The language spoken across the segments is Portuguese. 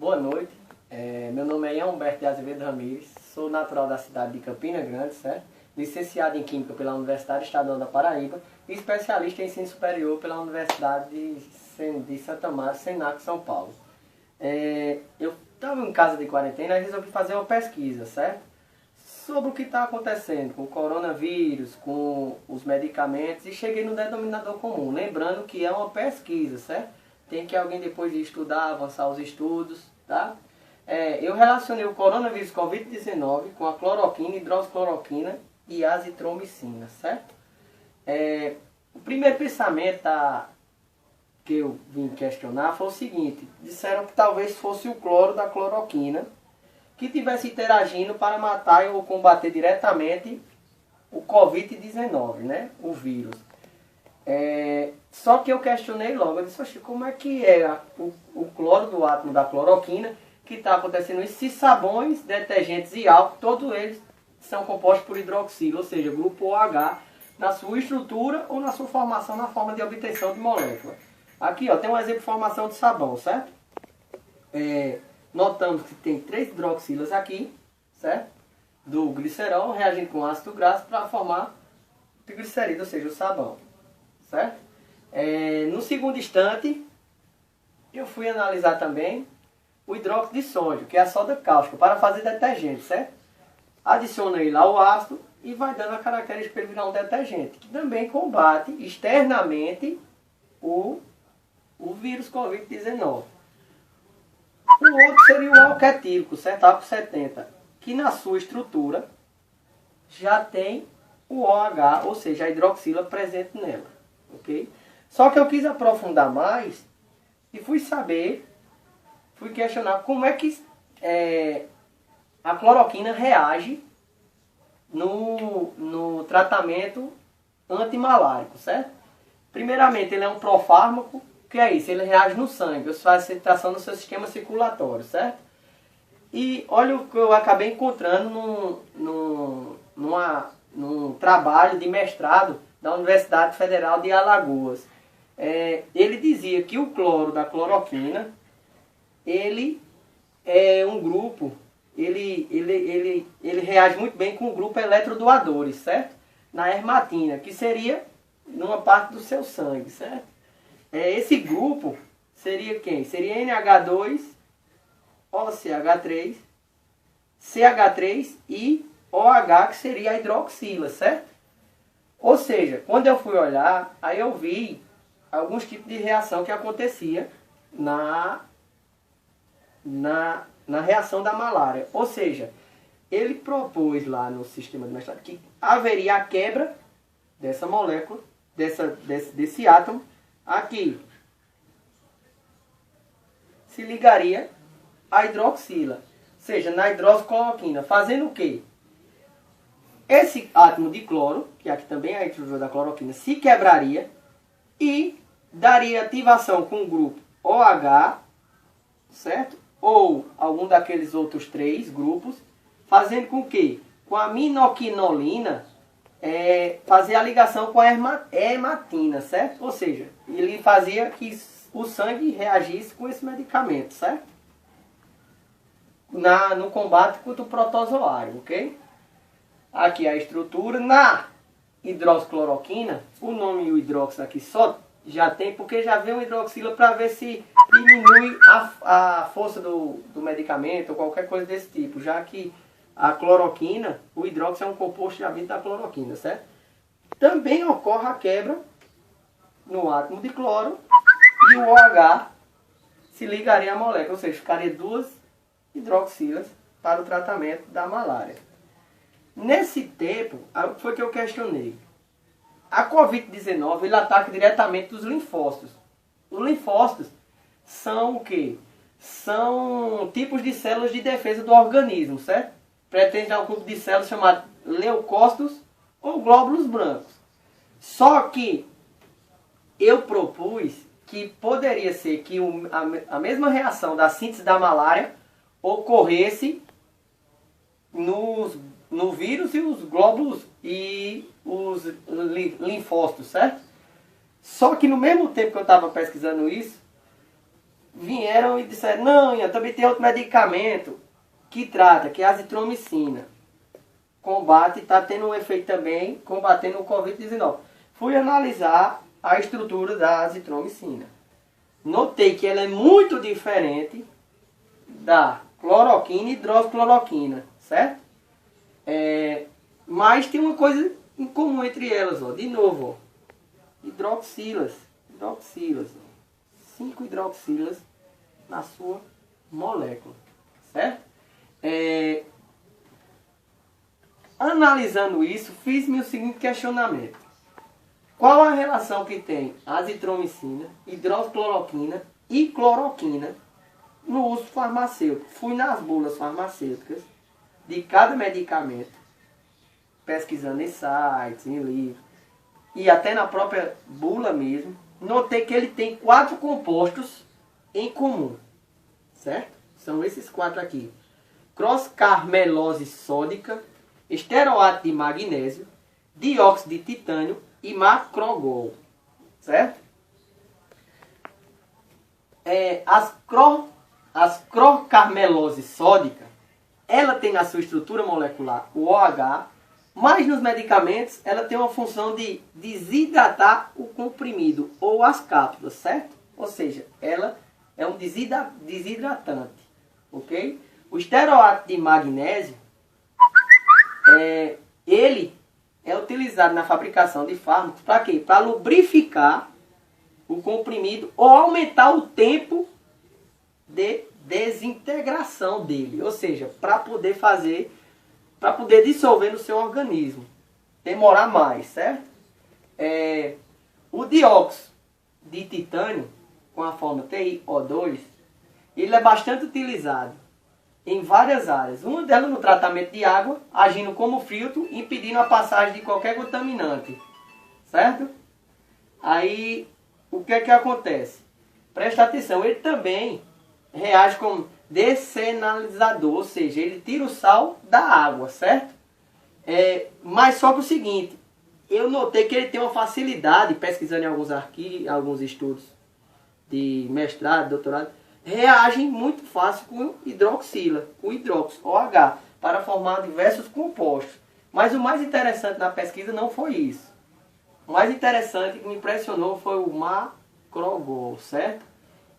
Boa noite, meu nome é Ian Humberto de Azevedo Ramires, sou natural da cidade de Campina Grande, certo? Licenciado em Química pela Universidade Estadual da Paraíba e especialista em Ensino Superior pela Universidade de Santa Maria, Senac, São Paulo. Eu estava em casa de quarentena e resolvi fazer uma pesquisa, certo? Sobre o que está acontecendo com o coronavírus, com os medicamentos, e cheguei no denominador comum, lembrando que é uma pesquisa, certo? Tem que alguém depois de estudar, avançar os estudos, tá? Eu relacionei o coronavírus Covid-19 com a cloroquina, hidroxicloroquina e azitromicina, certo? O primeiro pensamento que eu vim questionar foi o seguinte: disseram que talvez fosse o cloro da cloroquina que estivesse interagindo para matar ou combater diretamente o Covid-19, né? O vírus. Só que eu questionei logo, eu disse, oxe, como é que é o cloro do átomo da cloroquina que está acontecendo isso? Se sabões, detergentes e álcool, todos eles são compostos por hidroxila, ou seja, grupo OH, na sua estrutura ou na sua formação na forma de obtenção de molécula. Aqui ó, tem um exemplo de formação de sabão, certo? Notamos que tem 3 hidroxilas aqui, certo? Do glicerol reagindo com ácido graxo para formar triglicerídeo, ou seja, o sabão, certo? No segundo instante, eu fui analisar também o hidróxido de sódio, que é a soda cáustica, para fazer detergente, certo? Adicionei lá o ácido e vai dando a característica para ele virar um detergente, que também combate externamente o vírus Covid-19. O outro seria o álcool etílico, certo? Álcool 70, que na sua estrutura já tem o OH, ou seja, a hidroxila presente nela, ok? Só que eu quis aprofundar mais e fui questionar como é que a cloroquina reage no tratamento antimalárico, certo? Primeiramente, ele é um profármaco, que é isso, ele reage no sangue, faz aceitação no seu sistema circulatório, certo? E olha o que eu acabei encontrando num trabalho de mestrado da Universidade Federal de Alagoas. Ele dizia que o cloro da cloroquina, ele é um grupo, ele reage muito bem com o grupo eletrodoadores, certo? Na hermatina, que seria numa parte do seu sangue, certo? Esse grupo seria quem? Seria NH2, OCH3, CH3 e OH, que seria a hidroxila, certo? Ou seja, quando eu fui olhar, aí eu vi alguns tipos de reação que acontecia na reação da malária. Ou seja, ele propôs lá no sistema de mestrado que haveria a quebra dessa molécula, desse átomo, aqui se ligaria a hidroxila, ou seja, na hidroxicloroquina, fazendo o quê? Esse átomo de cloro, que aqui também é a estrutura da cloroquina, se quebraria e daria ativação com o grupo OH, certo? Ou algum daqueles outros 3 grupos, fazendo com que, com a minoquinolina, fazer a ligação com a hematina, certo? Ou seja, ele fazia que o sangue reagisse com esse medicamento, certo? No combate contra o protozoário, ok? Aqui a estrutura. Na hidroxicloroquina, o nome o hidrox aqui só já tem, porque já vem uma hidroxila para ver se diminui a força do medicamento ou qualquer coisa desse tipo, já que a cloroquina, o hidróxido é um composto de amida da cloroquina, certo? Também ocorre a quebra no átomo de cloro e o OH se ligaria à molécula, ou seja, ficaria 2 hidroxilas para o tratamento da malária. Nesse tempo, foi que eu questionei. A Covid-19, ele ataca diretamente os linfócitos. Os linfócitos são o quê? São tipos de células de defesa do organismo, certo? Pertence a um grupo de células chamado leucócitos ou glóbulos brancos. Só que eu propus que poderia ser que a mesma reação da síntese da malária ocorresse no vírus e os glóbulos e os linfócitos, certo? Só que no mesmo tempo que eu estava pesquisando isso, vieram e disseram, não, Ian, também tem outro medicamento que trata, que é a azitromicina. Combate, está tendo um efeito também, combatendo o Covid-19. Fui analisar a estrutura da azitromicina. Notei que ela é muito diferente da cloroquina e hidroxicloroquina, certo? Mas tem uma coisa em comum entre elas, ó. De novo, ó. Hidroxilas. Ó. 5 hidroxilas na sua molécula, certo? Analisando isso, fiz-me o seguinte questionamento. Qual a relação que tem azitromicina, hidroxicloroquina e cloroquina no uso farmacêutico? Fui nas bulas farmacêuticas de cada medicamento, pesquisando em sites, em livros, e até na própria bula mesmo, notei que ele tem 4 compostos em comum, certo? São esses 4 aqui. Cross-carmelose sódica, esteroato de magnésio, dióxido de titânio e macrogol, certo? As crocarmelose sódica, ela tem na sua estrutura molecular o OH, mas nos medicamentos ela tem uma função de desidratar o comprimido ou as cápsulas, certo? Ou seja, ela é um desidratante, ok? O esteroato de magnésio, ele é utilizado na fabricação de fármacos para quê? Para lubrificar o comprimido ou aumentar o tempo de desintegração dele. Ou seja, para poder dissolver no seu organismo. Demorar mais, certo? O dióxido de titânio, com a forma TiO2, ele é bastante utilizado em várias áreas. Uma delas no tratamento de água, agindo como filtro, impedindo a passagem de qualquer contaminante. Certo? Aí, o que é que acontece? Presta atenção, ele também reage como dessenalizador, ou seja, ele tira o sal da água, certo? Mas só que o seguinte, eu notei que ele tem uma facilidade, pesquisando em alguns estudos de mestrado, doutorado, reagem muito fácil com hidroxila, com hidróxido, OH, para formar diversos compostos. Mas o mais interessante na pesquisa não foi isso. O mais interessante que me impressionou foi o macrogol, certo?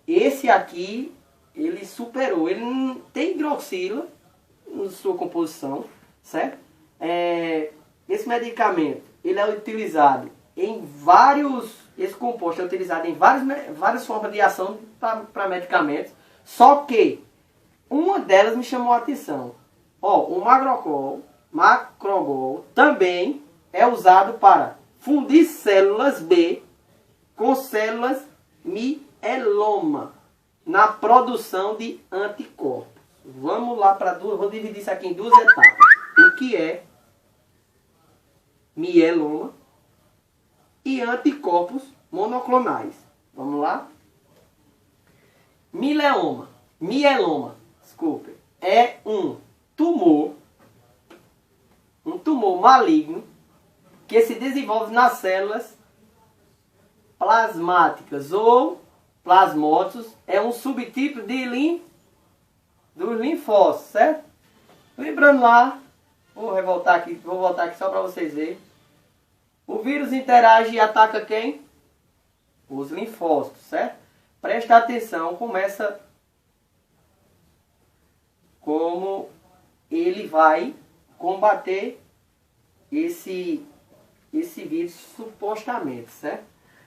Esse aqui, ele superou, ele não tem hidroxila na sua composição, certo? Esse medicamento, ele é utilizado em esse composto é utilizado em várias formas de ação para medicamentos, só que uma delas me chamou a atenção. O macrogol também é usado para fundir células B com células mieloma na produção de anticorpos. Vamos lá para vou dividir isso aqui em 2 etapas. O que é mieloma e anticorpos monoclonais. Vamos lá? Mieloma, desculpe, é um tumor maligno que se desenvolve nas células plasmáticas ou plasmócitos, é um subtipo dos linfócitos, certo? Lembrando lá, vou voltar aqui só para vocês verem. O vírus interage e ataca quem? Os linfócitos, certo? Presta atenção, começa como ele vai combater esse vírus supostamente, certo?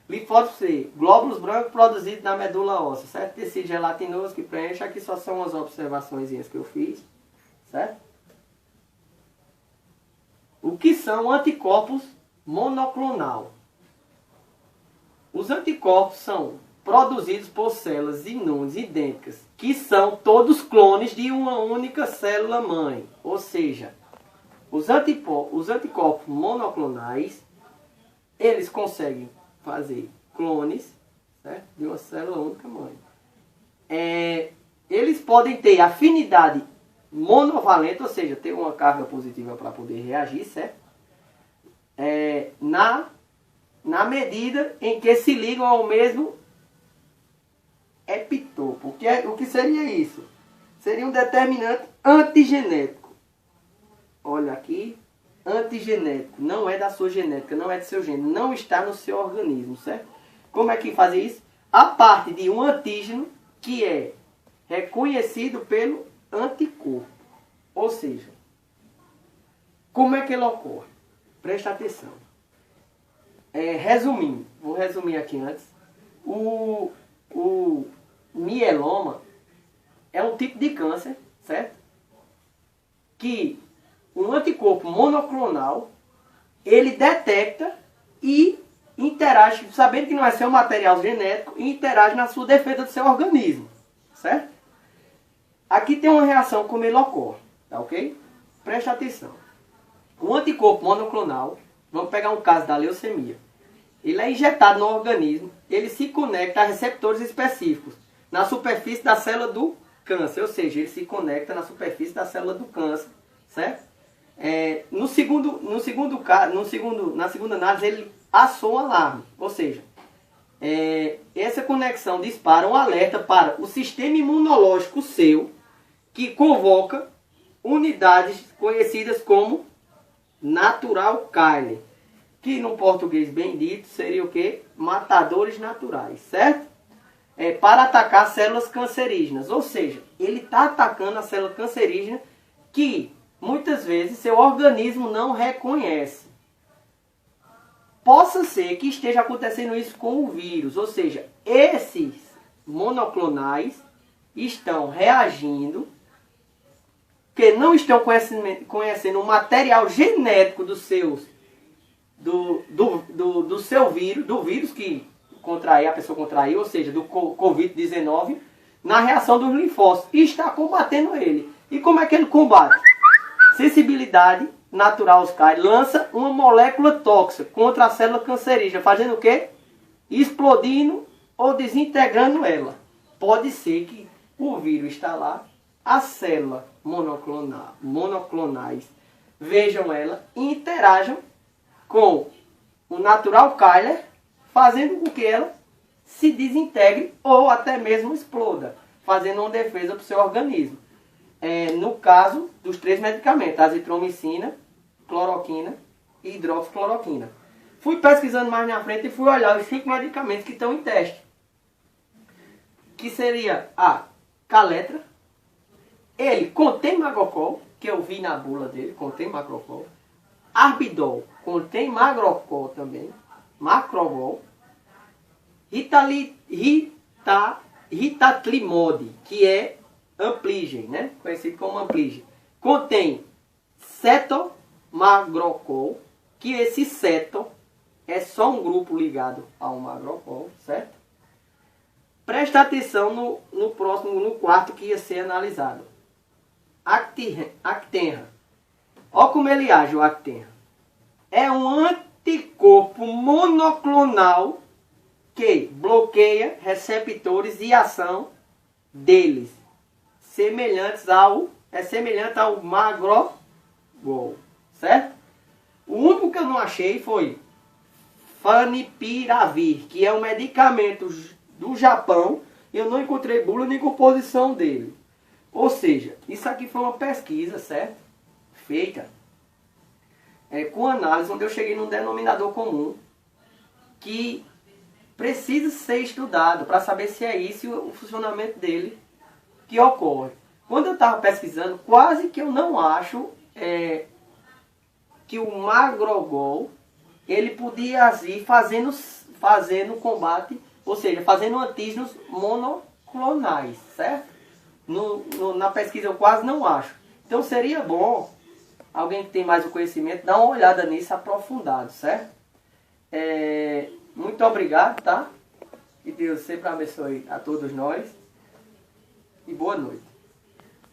Linfócito C, glóbulos brancos produzidos na medula óssea, certo? Tecido gelatinoso que preenche, aqui só são umas observações que eu fiz, certo? O que são anticorpos monoclonal? Os anticorpos são produzidos por células imunes idênticas, que são todos clones de uma única célula mãe. Ou seja, os anticorpos monoclonais, eles conseguem fazer clones, certo? De uma célula única mãe. Eles podem ter afinidade monovalente, ou seja, ter uma carga positiva para poder reagir, certo? Na medida em que se ligam ao mesmo epitopo. O que seria isso? Seria um determinante antigenético. Olha aqui, antigenético. Não é da sua genética, não é do seu gene, não está no seu organismo, certo? Como é que faz isso? A parte de um antígeno que é reconhecido pelo anticorpo. Ou seja, como é que ele ocorre? Presta atenção. Resumindo, vou resumir aqui antes. O mieloma é um tipo de câncer, certo? Que um anticorpo monoclonal, ele detecta e interage, sabendo que não é seu material genético, e interage na sua defesa do seu organismo, certo? Aqui tem uma reação como ele ocorre, tá ok? Presta atenção. O anticorpo monoclonal, vamos pegar um caso da leucemia. Ele é injetado no organismo, ele se conecta a receptores específicos na superfície da célula do câncer, ou seja, ele se conecta na superfície da célula do câncer, certo? Na segunda análise, ele assou um alarme, ou seja, essa conexão dispara um alerta para o sistema imunológico seu, que convoca unidades conhecidas como natural killer, que no português bem dito seria o que? Matadores naturais, certo? Para atacar células cancerígenas, ou seja, ele está atacando a célula cancerígena que muitas vezes seu organismo não reconhece. Possa ser que esteja acontecendo isso com o vírus, ou seja, esses monoclonais estão reagindo, que não estão conhecendo o material genético dos seus, do seu vírus, do vírus que a pessoa contraiu, ou seja, do Covid-19, na reação dos linfócitos, e está combatendo ele. E como é que ele combate? Sensibilidade natural aos CAR lança uma molécula tóxica contra a célula cancerígena, fazendo o quê? Explodindo ou desintegrando ela. Pode ser que o vírus está lá, as células monoclonais vejam ela e interajam com o natural killer, fazendo com que ela se desintegre ou até mesmo exploda, fazendo uma defesa para o seu organismo. No caso dos 3 medicamentos, azitromicina, cloroquina e hidroxicloroquina. Fui pesquisando mais na frente e fui olhar os 5 medicamentos que estão em teste. Que seria a Caletra. Ele contém Magrocol, que eu vi na bula dele, contém Magrocol. Arbidol, contém Magrocol também. Macrogol. Ritatlimode, que é Ampligen, né? Conhecido como Ampligen. Contém Cetomagrocol, que esse ceto é só um grupo ligado ao Magrocol, certo? Presta atenção no quarto que ia ser analisado. Actenra. Olha como ele age, o Actenra. É um anticorpo monoclonal que bloqueia receptores e ação deles, semelhante ao Magrogol, certo? O único que eu não achei foi Fanipiravir, que é um medicamento do Japão, e eu não encontrei bula nem composição dele. Ou seja, isso aqui foi uma pesquisa, certo? Feita com análise, onde eu cheguei num denominador comum que precisa ser estudado para saber se é isso o funcionamento dele que ocorre. Quando eu estava pesquisando, quase que eu não acho que o Magrogol ele podia agir fazendo combate, ou seja, fazendo antígenos monoclonais, certo? Na pesquisa eu quase não acho. Então seria bom alguém que tem mais o conhecimento dar uma olhada nisso aprofundado, certo? Muito obrigado, tá? Que Deus sempre abençoe a todos nós. E boa noite.